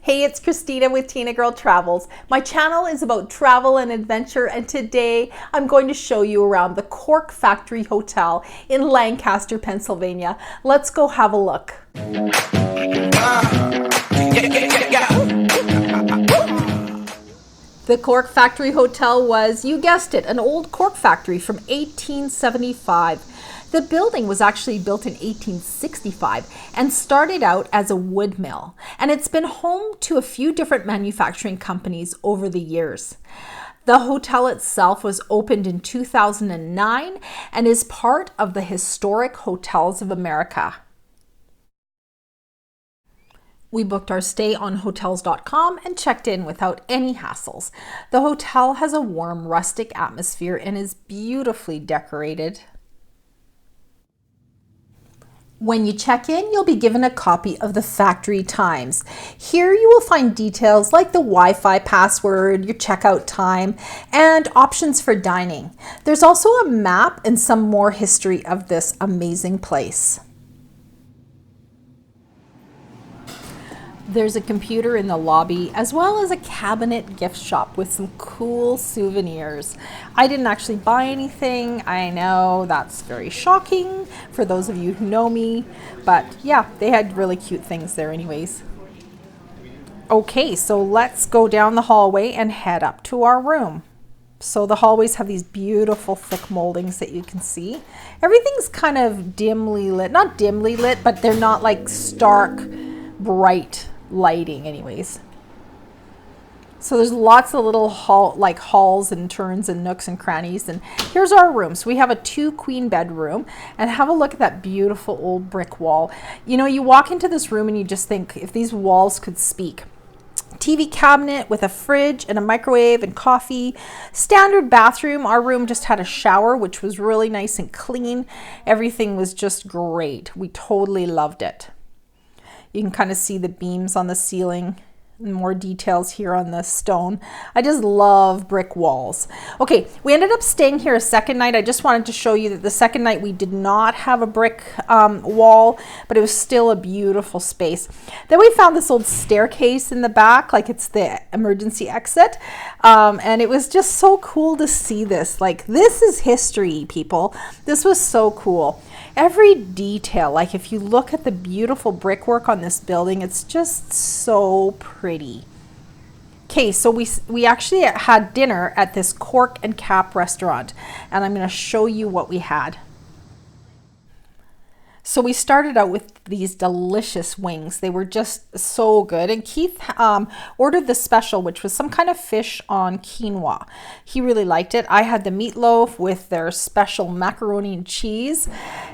Hey, it's Christina with Tinagirl Travels. My channel is about travel and adventure, and today I'm going to show you around the Cork Factory Hotel in Lancaster, Pennsylvania. Let's go have a look. The Cork Factory Hotel was, you guessed it, an old cork factory from 1875. The building was actually built in 1865 and started out as a wood mill, and it's been home to a few different manufacturing companies over the years. The hotel itself was opened in 2009 and is part of the Historic Hotels of America. We booked our stay on hotels.com and checked in without any hassles. The hotel has a warm, rustic atmosphere and is beautifully decorated. When you check in, you'll be given a copy of the factory times. Here you will find details like the Wi-Fi password, your checkout time, and options for dining. There's also a map and some more history of this amazing place. There's a computer in the lobby, as well as a cabinet gift shop with some cool souvenirs. I didn't actually buy anything. I know that's very shocking for those of you who know me, but yeah, they had really cute things there anyways. Okay, so let's go down the hallway and head up to our room. So the hallways have these beautiful thick moldings that you can see. Everything's kind of dimly lit, not dimly lit, but they're not like stark, bright lighting anyways. So there's lots of little halls and turns and nooks and crannies. And here's our room. So we have a 2-queen bedroom, and have a look at that beautiful old brick wall. You know, you walk into this room and you just think, if these walls could speak. TV cabinet with a fridge and a microwave and coffee. Standard bathroom. Our room just had a shower, which was really nice and clean. Everything was just great. We totally loved it. You can kind of see the beams on the ceiling, and more details here on the stone. I just love brick walls. Okay, we ended up staying here a second night. I just wanted to show you that the second night we did not have a brick wall, but it was still a beautiful space. Then we found this old staircase in the back, like it's the emergency exit. And it was just so cool to see this. Like, this is history, people. This was so cool. Every detail, like if you look at the beautiful brickwork on this building, it's just so pretty. Okay, so we actually had dinner at this Cork and Cap restaurant, and I'm going to show you what we had. So we started out with these delicious wings. They were just so good. And Keith ordered the special, which was some kind of fish on quinoa. He really liked it. I had the meatloaf with their special macaroni and cheese.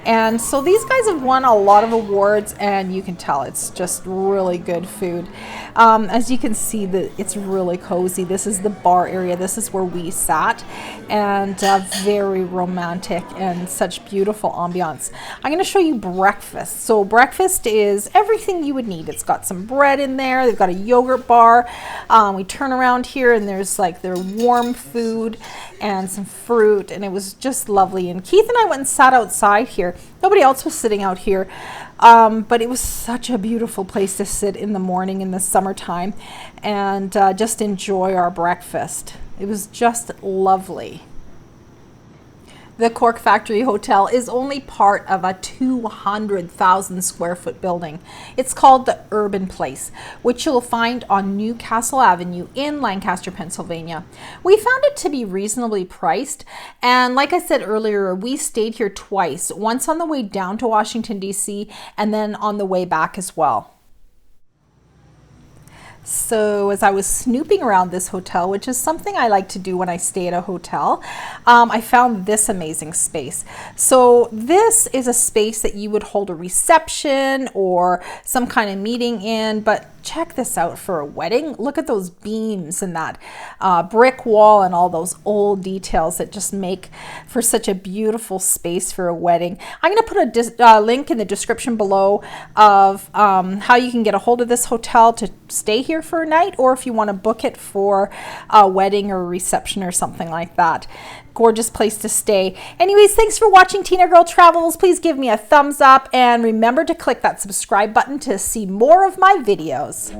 And so these guys have won a lot of awards, and you can tell it's just really good food. As you can see, it's really cozy. This is the bar area. This is where we sat, and very romantic and such beautiful ambiance. I'm going to show you breakfast. So breakfast is everything you would need. It's got some bread in there. They've got a yogurt bar. We turn around here and there's like their warm food and some fruit, and it was just lovely. And Keith and I went and sat outside here. Nobody else was sitting out here, but it was such a beautiful place to sit in the morning in the summertime and just enjoy our breakfast. It was just lovely. The Cork Factory Hotel is only part of a 200,000 square foot building. It's called the Urban Place, which you'll find on Newcastle Avenue in Lancaster, Pennsylvania. We found it to be reasonably priced, and like I said earlier, we stayed here twice, once on the way down to Washington, D.C., and then on the way back as well. So as I was snooping around this hotel, which is something I like to do when I stay at a hotel, I found this amazing space. So this is a space that you would hold a reception or some kind of meeting in, but check this out for a wedding. Look at those beams and that brick wall and all those old details that just make for such a beautiful space for a wedding. I'm going to put a link in the description below of how you can get a hold of this hotel to stay here for a night, or if you want to book it for a wedding or a reception or something like that. gorgeous place to stay. Anyways, thanks for watching Tinagirl Travels. Please give me a thumbs up and remember to click that subscribe button to see more of my videos.